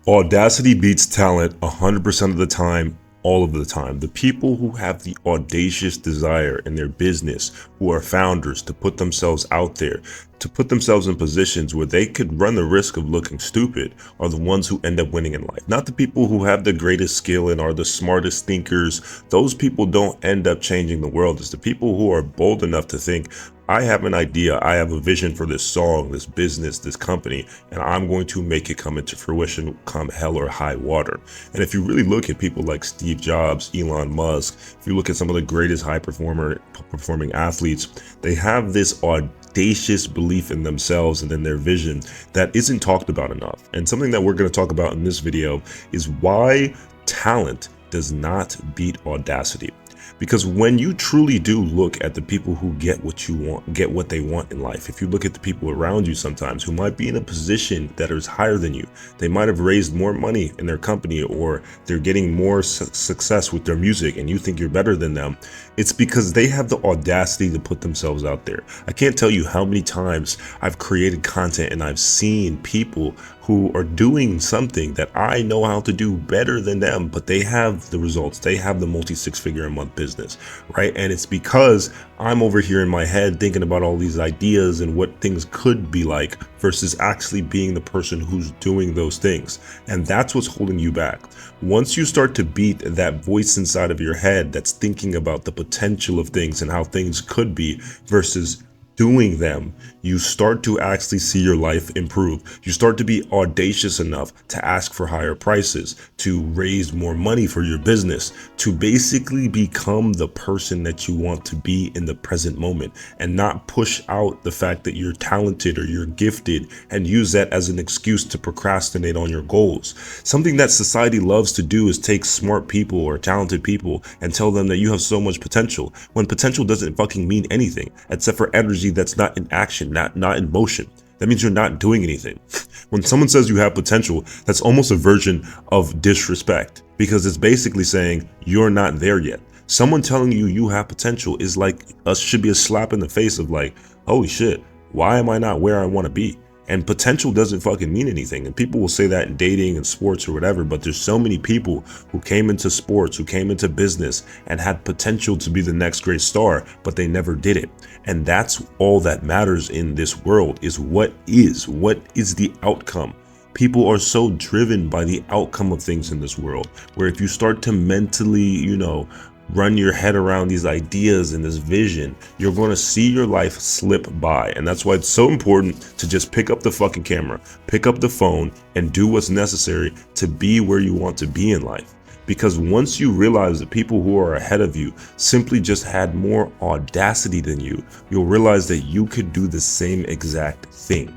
Audacity beats talent 100% of the time, all of the time. The people who have the audacious desire in their business, who are founders, to put themselves out there, to put themselves in positions where they could run the risk of looking stupid, are the ones who end up winning in life. Not the people who have the greatest skill and are the smartest thinkers. Those people don't end up changing the world. It's the people who are bold enough to think, I have an idea, I have a vision for this song, this business, this company, and I'm going to make it come into fruition come hell or high water. And if you really look at people like Steve Jobs, Elon Musk, if you look at some of the greatest performing athletes, they have this audacious belief in themselves and in their vision that isn't talked about enough. And something that we're going to talk about in this video is why talent does not beat audacity. Because when you truly do look at the people who get what you want, get what they want in life, if you look at the people around you sometimes who might be in a position that is higher than you, they might have raised more money in their company, or they're getting more success with their music, and you think you're better than them, it's because they have the audacity to put themselves out there. I can't tell you how many times I've created content and I've seen people who are doing something that I know how to do better than them, but they have the results. They have the multi-6-figure-a-month business, right? And it's because I'm over here in my head thinking about all these ideas and what things could be like versus actually being the person who's doing those things. And that's what's holding you back. Once you start to beat that voice inside of your head that's thinking about the potential of things and how things could be versus doing them, you start to actually see your life improve. You start to be audacious enough to ask for higher prices, to raise more money for your business, to basically become the person that you want to be in the present moment, and not push out the fact that you're talented or you're gifted and use that as an excuse to procrastinate on your goals. Something that society loves to do is take smart people or talented people and tell them that you have so much potential, when potential doesn't fucking mean anything except for energy that's not in action, not in motion. That means you're not doing anything. When someone says you have potential, that's almost a version of disrespect, because it's basically saying you're not there yet. Someone telling you you have potential is like, should be a slap in the face of like, holy shit, why am I not where I want to be? And potential doesn't fucking mean anything. And people will say that in dating and sports or whatever, but there's so many people who came into sports, who came into business and had potential to be the next great star, but they never did it. And that's all that matters in this world, is what is the outcome. People are so driven by the outcome of things in this world, where if you start to mentally, run your head around these ideas and this vision, you're going to see your life slip by. And that's why it's so important to just pick up the fucking camera, pick up the phone, and do what's necessary to be where you want to be in life. Because once you realize that people who are ahead of you simply just had more audacity than you, you'll realize that you could do the same exact thing.